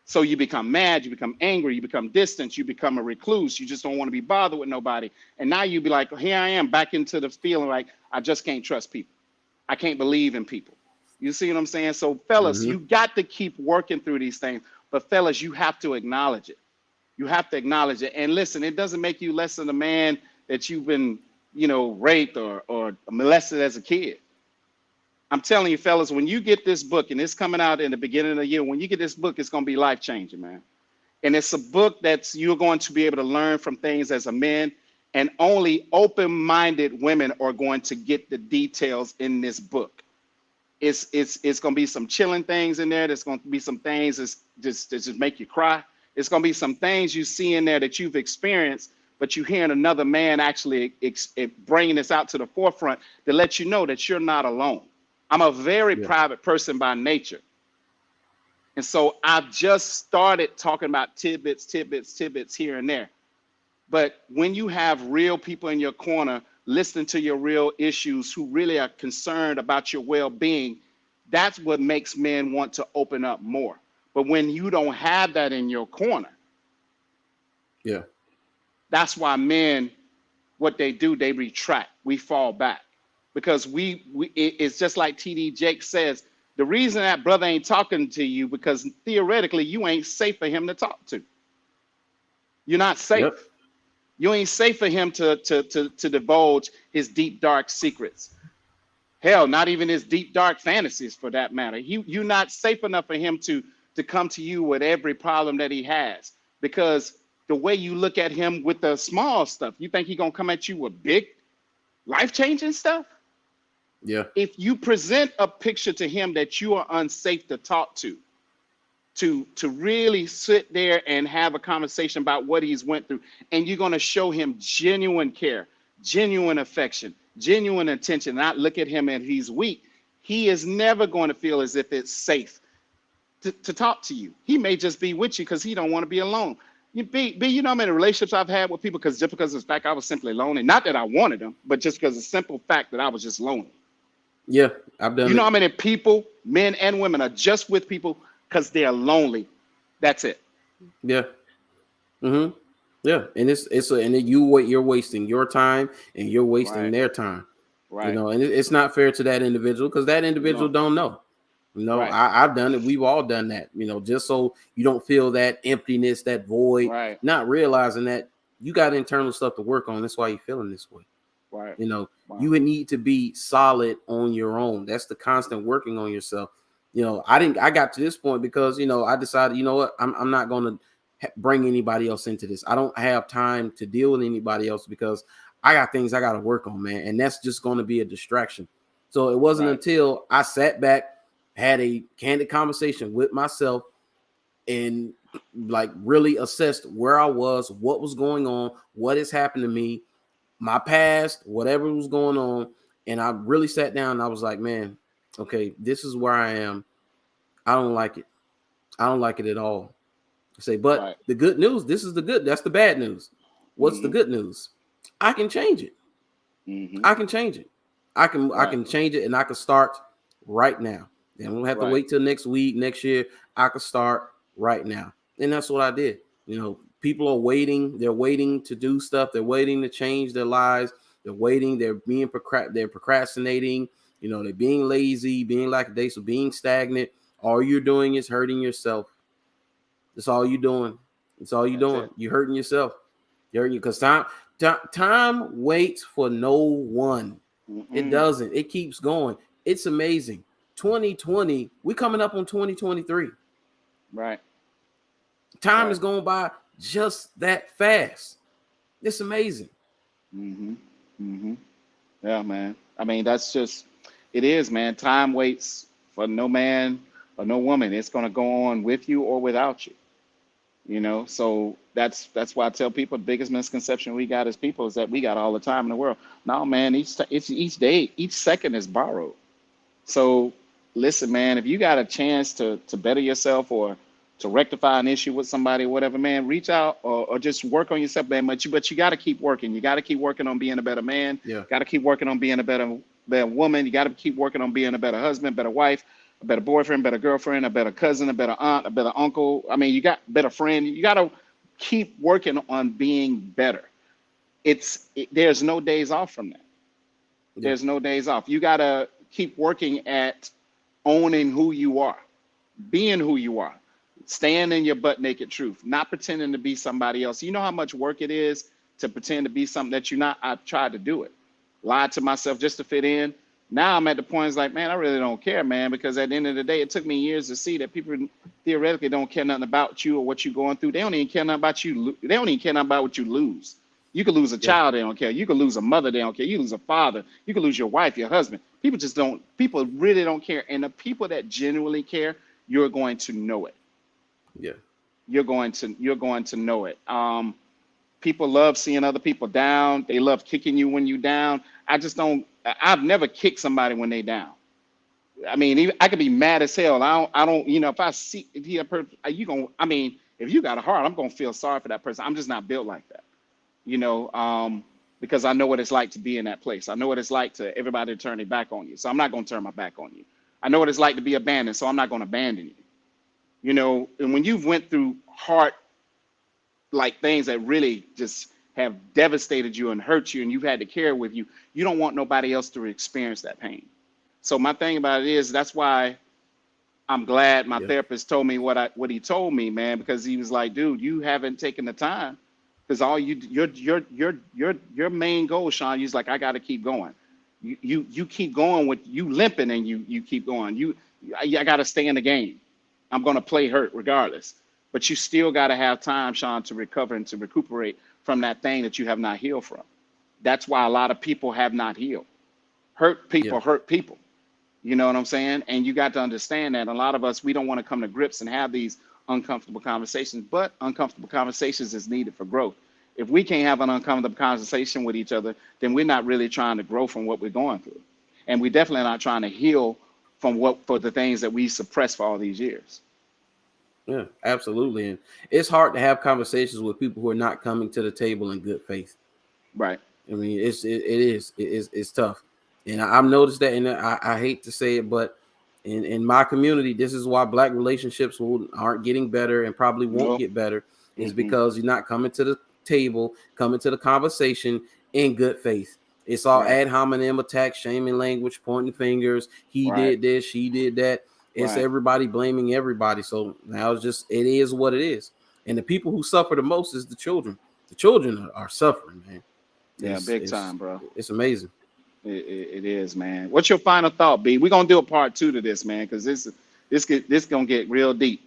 So you become mad, you become angry, you become distant, you become a recluse. You just don't want to be bothered with nobody. And now you be like, here I am back into the feeling like I just can't trust people. I can't believe in people. You see what I'm saying? So fellas, you got to keep working through these things. But fellas, you have to acknowledge it. You have to acknowledge it. And listen, it doesn't make you less than a man that you've been, raped or molested as a kid. I'm telling you, fellas, when you get this book, and it's coming out in the beginning of the year, when you get this book, it's going to be life-changing, man. And it's a book that you're going to be able to learn from things as a man, and only open-minded women are going to get the details in this book. It's going to be some chilling things in there. There's going to be some things that just make you cry. It's going to be some things you see in there that you've experienced, but you hearing another man actually bringing this out to the forefront to let you know that you're not alone. I'm a very private person by nature. And so I've just started talking about tidbits here and there. But when you have real people in your corner listening to your real issues who really are concerned about your well-being, that's what makes men want to open up more. But when you don't have that in your corner, that's why men, what they do, they retract. We fall back. Because it's just like TD Jake says, the reason that brother ain't talking to you because theoretically you ain't safe for him to talk to. You're not safe. Yep. You ain't safe for him to divulge his deep, dark secrets. Hell, not even his deep, dark fantasies for that matter. You're not safe enough for him to come to you with every problem that he has. Because the way you look at him with the small stuff, you think he's going to come at you with big, life-changing stuff? Yeah. If you present a picture to him that you are unsafe to talk to really sit there and have a conversation about what he's went through, and you're going to show him genuine care, genuine affection, genuine attention, not look at him and he's weak, he is never going to feel as if it's safe to talk to you. He may just be with you because he don't want to be alone. You know how many relationships I've had with people just because of the fact I was simply lonely. Not that I wanted them, but just because of the simple fact that I was just lonely. Yeah, I've done. You know how many people, men and women, are just with people because they're lonely. That's it. Yeah. Mm-hmm. Yeah, and you're wasting your time and you're wasting their time. Right. And it's not fair to that individual because that individual don't know. I've done it. We've all done that. Just so you don't feel that emptiness, that void. Right. Not realizing that you got internal stuff to work on. That's why you're feeling this way. Right. You would need to be solid on your own. That's the constant working on yourself. I got to this point because, I decided, what, I'm not going to bring anybody else into this. I don't have time to deal with anybody else because I got things I got to work on, man. And that's just going to be a distraction. So it wasn't until I sat back, had a candid conversation with myself and like really assessed where I was, what was going on, what has happened to me, my past, whatever was going on. And I really sat down and I was like, man, okay, this is where I am. I don't like it. I don't like it at all. I say, but the good news, that's the bad news. What's the good news? I can change it. Mm-hmm. I can change it. I can change it and I can start right now. And I don't have to wait till next week, next year. I can start right now. And that's what I did. People are waiting. They're waiting to do stuff. They're waiting to change their lives. They're waiting. They're procrastinating. They're being lazy, being lackadaisical, being stagnant. All you're doing is hurting yourself. That's all you're doing. That's all you're doing. You're hurting yourself. You're hurting because time waits for no one. Mm-mm. It doesn't. It keeps going. It's amazing. 2020. We're coming up on 2023. Right. Time Right. is going by just that fast. It's amazing. Mm-hmm. Mm-hmm. Yeah, man. I mean, that's just it is, man. Time waits for no man or no woman. It's gonna go on with you or without you. You know, so that's why I tell people the biggest misconception we got as people is that we got all the time in the world. No, man, it's each day, each second is borrowed. So listen, man, if you got a chance to better yourself or to rectify an issue with somebody or whatever, man, reach out or just work on yourself, man. But you got to keep working. You got to keep working on being a better man. Yeah. Got to keep working on being a better woman. You got to keep working on being a better husband, better wife, a better boyfriend, better girlfriend, a better cousin, a better aunt, a better uncle. I mean, you got better friend. You got to keep working on being better. There's no days off from that. Yeah. There's no days off. You got to keep working at owning who you are, being who you are, staying in your butt naked truth, not pretending to be somebody else. You know how much work it is to pretend to be something that you're not. I've tried to do it, lied to myself just to fit in. Now I'm at the point it's like, man, I really don't care, man, because at the end of the day, it took me years to see that people theoretically don't care nothing about you or what you're going through. They don't even care nothing about you. They don't even care nothing about what you lose. You could lose a Yeah. child, they don't care. You could lose a mother, they don't care. You lose a father, you could lose your wife, your husband. People just don't, people really don't care. And the people that genuinely care, you're going to know it. Yeah. You're going to know it. People love seeing other people down. They love kicking you when you down. I just don't. I've never kicked somebody when they down. I mean, even, I could be mad as hell. I don't. You know, if I see if you a person, you gonna. I mean, if you got a heart, I'm gonna feel sorry for that person. I'm just not built like that. You know, because I know what it's like to be in that place. I know what it's like to everybody to turn their back on you. So I'm not gonna turn my back on you. I know what it's like to be abandoned. So I'm not gonna abandon you. You know, and when you've went through hard like things that really just have devastated you and hurt you and you've had to carry with you, you don't want nobody else to experience that pain. So my thing about it is that's why I'm glad my Yeah. therapist told me what he told me, man, because he was like, dude, you haven't taken the time because all your main goal, Sean, he's like, I got to keep going. You keep going with you limping and you keep going. I got to stay in the game. I'm going to play hurt regardless. But you still got to have time, Sean, to recover and to recuperate from that thing that you have not healed from. That's why a lot of people have not healed. Hurt Yeah. people hurt people. You know what I'm saying? And you got to understand that a lot of us, we don't want to come to grips and have these uncomfortable conversations, but uncomfortable conversations is needed for growth. If we can't have an uncomfortable conversation with each other, then we're not really trying to grow from what we're going through. And we definitely not trying to heal for the things that we suppressed for all these years. Yeah, absolutely. And it's hard to have conversations with people who are not coming to the table in good faith. Right. I mean, it's tough, and I've noticed that, and I hate to say it, but in my community, this is why Black relationships aren't getting better and probably won't No. get better, is Mm-mm. because you're not coming to the table, coming to the conversation in good faith. It's all Right. ad hominem attack, shaming language, pointing fingers. He Right. did this, she did that. It's Right. everybody blaming everybody. So now it is what it is. And the people who suffer the most is the children. The children are suffering, man. Yeah, It's big it's time, bro. it's amazing. It is, man. What's your final thought, B? We're gonna do a part two to this, man, because this gonna get real deep.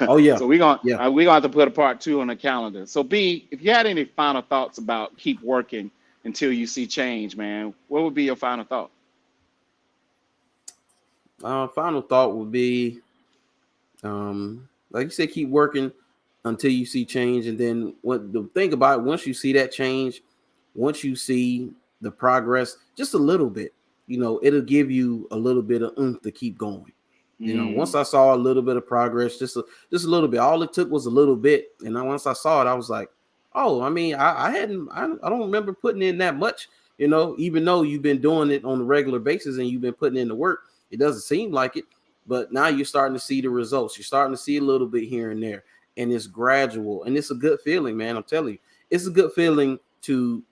Oh yeah, So we're gonna yeah. we're gonna have to put a part two on the calendar. So B, if you had any final thoughts about keep working until you see change, man, what would be your final thought? Final thought would be, like you said, keep working until you see change, and then what the thing about it, once you see that change, once you see the progress, just a little bit, it'll give you a little bit of oomph to keep going. Once Mm, I saw a little bit of progress, just a little bit, all it took was a little bit, and then once I saw it, I was like, oh, I mean, I don't remember putting in that much, even though you've been doing it on a regular basis and you've been putting in the work, it doesn't seem like it, but now you're starting to see the results. You're starting to see a little bit here and there, and it's gradual, and it's a good feeling, man. I'm telling you, it's a good feeling to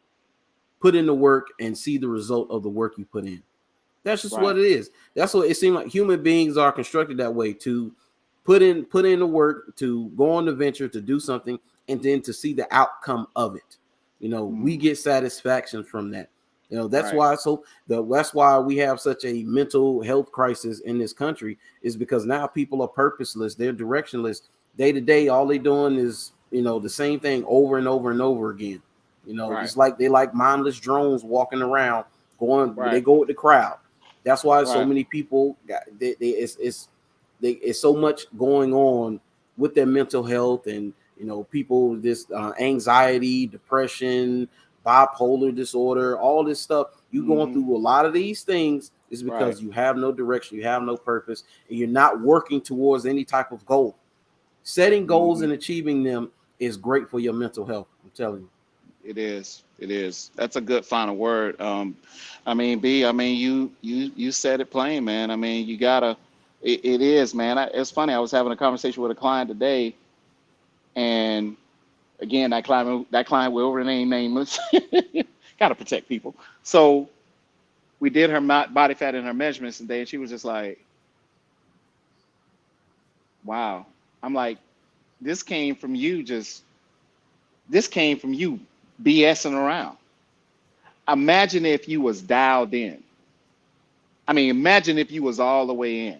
put in the work and see the result of the work you put in. That's just right. what it is. That's what it seems like. Human beings are constructed that way, to put in the work, to go on the venture, to do something, and then to see the outcome of it. We Mm, get satisfaction from that. You know, that's Right. why that's why we have such a mental health crisis in this country, is because now people are purposeless, they're directionless. Day to day, all they doing is, you know, the same thing over and over and over again. You know, Right. it's like they like mindless drones walking around, they Right. go with the crowd. That's why so Right. many people got it's so much going on with their mental health, and you know, people this anxiety, depression, bipolar disorder, all this stuff. You going Mm-hmm. through a lot of these things is Right. because you have no direction, you have no purpose, and you're not working towards any type of goal. Setting goals Mm-hmm. and achieving them is great for your mental health. I'm telling you. It is. It is. That's a good final word. I mean, B. I mean, you said it plain, man. I mean, you gotta. It is, man. It's funny. I was having a conversation with a client today, and again, that client will remain nameless. Gotta protect people. So we did her body fat and her measurements today, and she was just like, "Wow." I'm like, "This came from you. This came from you BSing around. Imagine if you was dialed in. I mean, imagine if you was all the way in."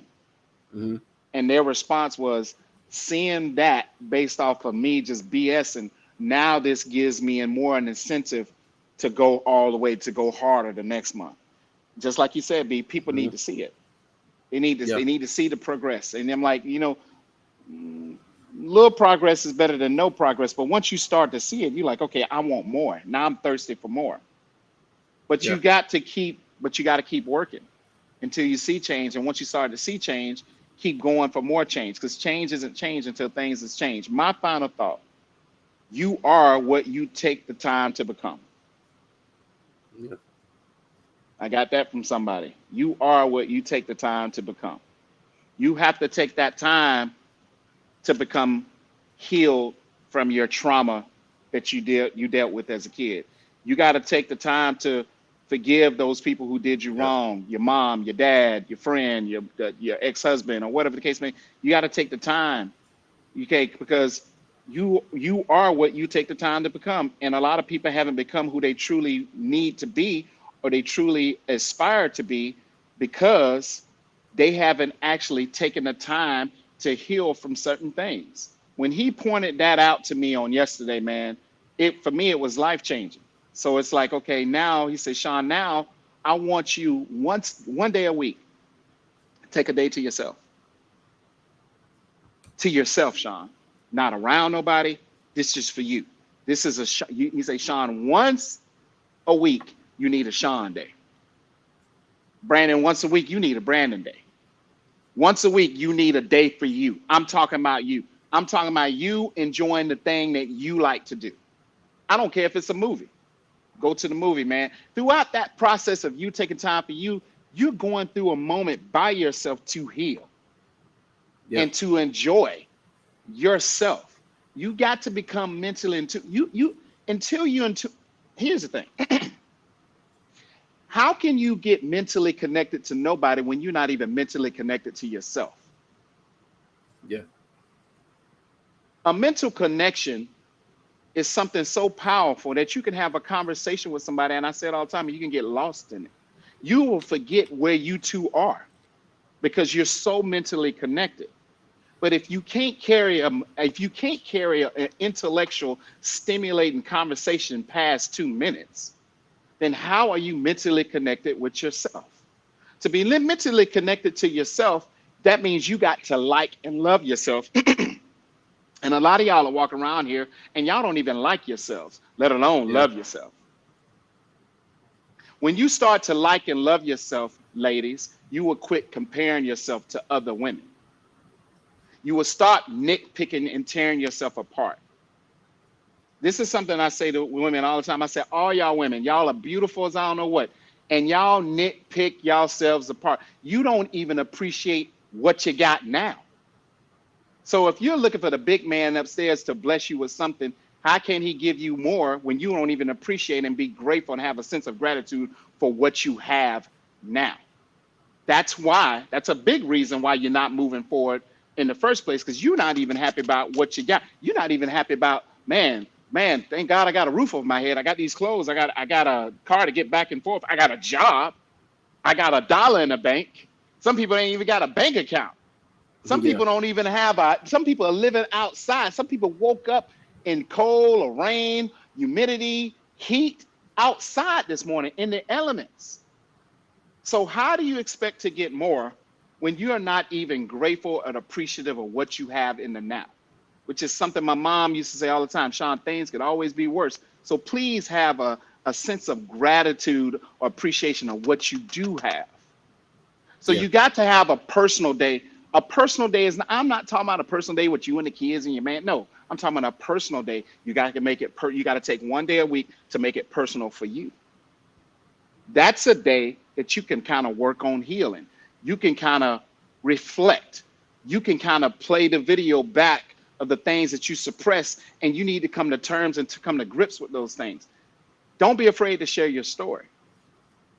Mm-hmm. And their response was, seeing that based off of me just BSing, now this gives me more an incentive to go all the way, to go harder the next month. Just like you said, B, people Mm-hmm. need to see it. They need to see the progress. And I'm like, little progress is better than no progress. But once you start to see it, you're like, okay, I want more. Now I'm thirsty for more. But Yeah. you got to keep working until you see change. And once you start to see change, keep going for more change, because change isn't change until things has changed. My final thought: you are what you take the time to become. Yeah. I got that from somebody. You are what you take the time to become. You have to take that time to become healed from your trauma that you dealt with as a kid. You got to take the time to forgive those people who did you Yeah. wrong, your mom, your dad, your friend, your ex-husband, or whatever the case may be. You got to take the time, okay, because you are what you take the time to become. And a lot of people haven't become who they truly need to be, or they truly aspire to be, because they haven't actually taken the time to heal from certain things. When he pointed that out to me on yesterday, man, it for me it was life changing. So it's like, okay, now he said, Sean, now I want you one day a week, take a day to yourself, Sean, not around nobody. This is for you. This is you say, Sean, once a week you need a Sean day. Brandon, once a week you need a Brandon day. Once a week you need a day for you. I'm talking about you. I'm talking about you enjoying the thing that you like to do. I don't care if it's a movie. Go to the movie, man. Throughout that process of you taking time for you, you're going through a moment by yourself to heal Yeah. and to enjoy yourself. You got to become mentally into you until you into. Here's the thing: how can you get mentally connected to nobody when you're not even mentally connected to yourself? Yeah. A mental connection is something so powerful that you can have a conversation with somebody, and I say it all the time, you can get lost in it. You will forget where you two are because you're so mentally connected. But if you can't carry an intellectual, stimulating conversation past 2 minutes, then how are you mentally connected with yourself? To be mentally connected to yourself, that means you got to like and love yourself. And a lot of y'all are walking around here and y'all don't even like yourselves, let alone Yeah. love yourself. When you start to like and love yourself, ladies, you will quit comparing yourself to other women. You will start nitpicking and tearing yourself apart. This is something I say to women all the time. I say, all y'all women, y'all are beautiful as I don't know what, and y'all nitpick yourselves apart. You don't even appreciate what you got now. So if you're looking for the big man upstairs to bless you with something, how can he give you more when you don't even appreciate and be grateful and have a sense of gratitude for what you have now? That's a big reason why you're not moving forward in the first place, because you're not even happy about what you got. You're not even happy about, man, man, thank God I got a roof over my head. I got these clothes. I got a car to get back and forth. I got a job. I got $1 in the bank. Some people ain't even got a bank account. Some Yeah. people don't even have some people are living outside. Some people woke up in cold or rain, humidity, heat outside this morning in the elements. So how do you expect to get more when you are not even grateful and appreciative of what you have in the now? Which is something my mom used to say all the time, Sean, things could always be worse. So please have a sense of gratitude or appreciation of what you do have. So Yeah. you got to have a personal day. A personal day is, I'm not talking about a personal day with you and the kids and your man. No, I'm talking about a personal day. You got to make it, you got to take one day a week to make it personal for you. That's a day that you can kind of work on healing. You can kind of reflect. You can kind of play the video back of the things that you suppress, and you need to come to terms and to come to grips with those things. Don't be afraid to share your story.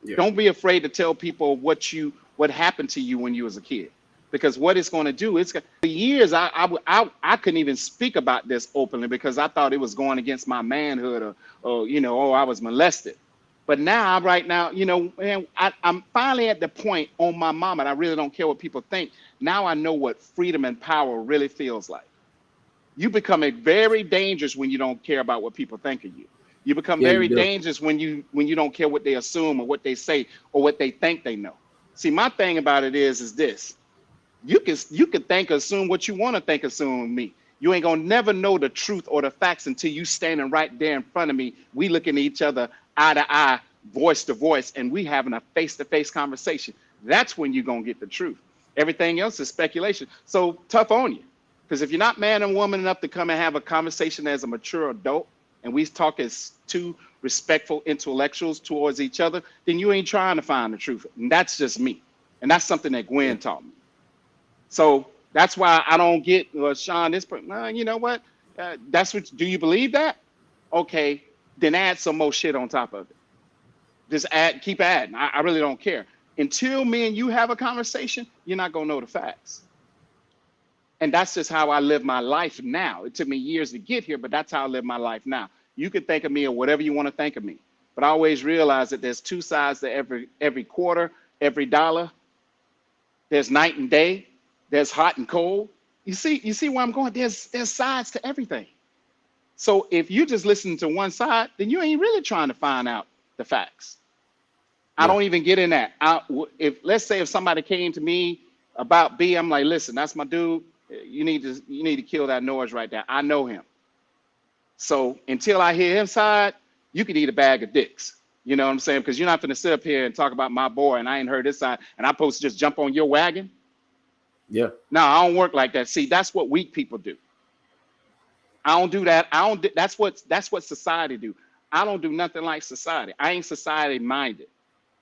Yeah. Don't be afraid to tell people what happened to you when you was a kid, because what it's going to do, it's for years I couldn't even speak about this openly because I thought it was going against my manhood or I was molested. But now, right now, man, I'm finally at the point on my mama, and I really don't care what people think. Now I know what freedom and power really feels like. You become very dangerous when you don't care about what people think of you. You become Yeah, you very do. dangerous when you don't care what they assume or what they say or what they think they know. See, my thing about it is this: you can assume what you want to assume of me. You ain't gonna never know the truth or the facts until you standing right there in front of me. We looking at each other eye to eye, voice to voice, and we having a face-to-face conversation. That's when you're gonna get the truth. Everything else is speculation. So tough on you. Because if you're not man and woman enough to come and have a conversation as a mature adult, and we talk as two respectful intellectuals towards each other, then you ain't trying to find the truth. And that's just me. And that's something that Gwen taught me. So that's why I don't get, well, Sean, you know what? Do you believe that? Okay, then add some more shit on top of it. Just keep adding. I really don't care. Until me and you have a conversation, you're not going to know the facts. And that's just how I live my life now. It took me years to get here, but that's how I live my life now. You can think of me or whatever you want to think of me. But I always realize that there's two sides to every quarter, every dollar. There's night and day. There's hot and cold. You see where I'm going? There's sides to everything. So if you just listen to one side, then you ain't really trying to find out the facts. I don't even get in that. Let's say if somebody came to me about B, I'm like, listen, that's my dude. You need to kill that noise right there. I know him. So until I hear his side, you could eat a bag of dicks. You know what I'm saying? Because you're not going to sit up here and talk about my boy and I ain't heard his side and I'm supposed to just jump on your wagon. Yeah. No, I don't work like that. See, that's what weak people do. I don't do that. That's what society do. I don't do nothing like society. I ain't society minded.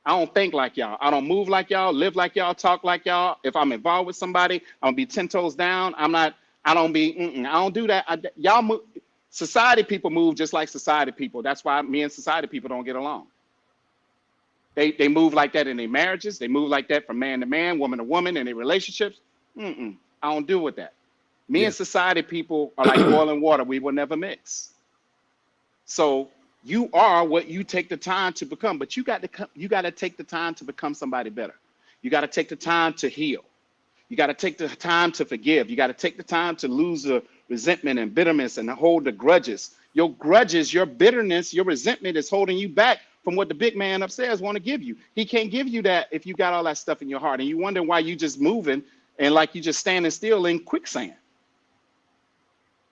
I don't think like y'all. I don't move like y'all, live like y'all, talk like y'all. If I'm involved with somebody, I'm gonna be 10 toes down. I don't do that. Y'all move. Society people move just like society people. That's why me and society people don't get along. They move like that in their marriages. They move like that from man to man, woman to woman, in their relationships. I don't deal with that. Me and society people are like oil and water. We will never mix. So you are what you take the time to become, but you got to take the time to become somebody better. You got to take the time to heal. You got to take the time to forgive. You got to take the time to lose the resentment and bitterness and hold the grudges. Your grudges, your bitterness, your resentment is holding you back from what the big man upstairs want to give you. He can't give you that if you got all that stuff in your heart and you wonder why you just moving and like you just standing still in quicksand.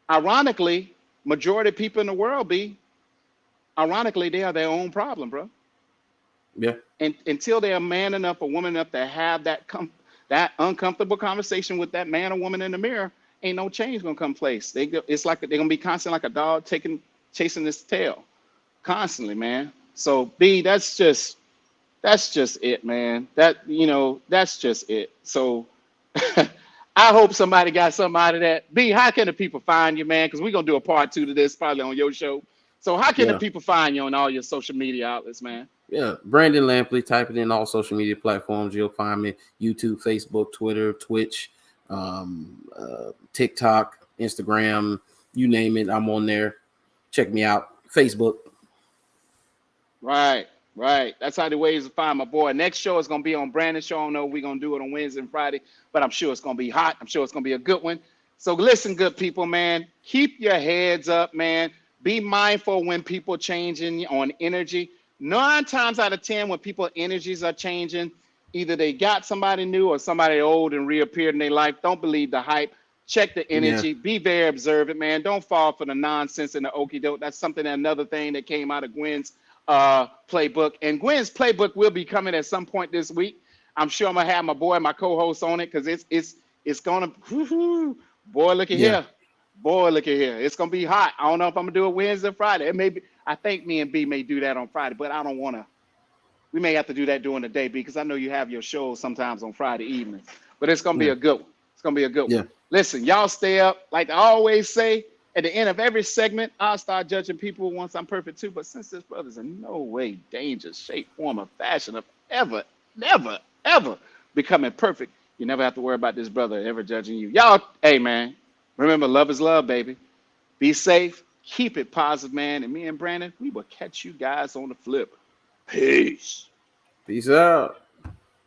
Ironically, majority of people in the world ironically, they are their own problem, bro. Yeah. And until they're man enough or woman enough to have that uncomfortable conversation with that man or woman in the mirror, ain't no change gonna come place. It's like they're gonna be constantly like a dog chasing its tail, constantly, man. So B, that's just it, man. That's just it. So I hope somebody got something out of that. B, how can the people find you, man? Because we're gonna do a part 2 to this probably on your show. So how can the people find you on all your social media outlets, man? Yeah, Brandon Lampley. Type it in all social media platforms. You'll find me: YouTube, Facebook, Twitter, Twitch, TikTok, Instagram. You name it, I'm on there. check me out. Facebook. Right, right. That's how the ways to find my boy. Next show is gonna be on Brandon's show. I don't know if we're gonna do it on Wednesday and Friday, but I'm sure it's gonna be hot. I'm sure it's gonna be a good one. So listen, good people, man. Keep your heads up, man. Be mindful when people changing on energy. 9 times out of 10, when people energies are changing, either they got somebody new or somebody old and reappeared in their life. Don't believe the hype. Check the Yeah. energy. Be very observant, man. Don't fall for the nonsense and the okie doke. That's something, another thing that came out of Gwen's playbook. And Gwen's playbook will be coming at some point this week. I'm sure I'm gonna have my boy, my co-host on it, because it's gonna boy, look at Yeah. here. Boy, look at here. It's gonna be hot. I don't know if I'm gonna do it Wednesday or Friday. It may be, I think me and B may do that on Friday, but I don't wanna. We may have to do that during the day because I know you have your shows sometimes on Friday evenings. But it's gonna be Yeah. a good one. It's gonna be a good Yeah. one. Listen, y'all stay up. Like I always say, at the end of every segment, I'll start judging people once I'm perfect too. But since this brother's in no way, danger, shape, form, or fashion of ever, never, ever becoming perfect, you never have to worry about this brother ever judging you. Y'all, hey man, remember love is love, baby. Be safe, keep it positive, man. And me and Brandon, we will catch you guys on the flip. Peace. Peace out.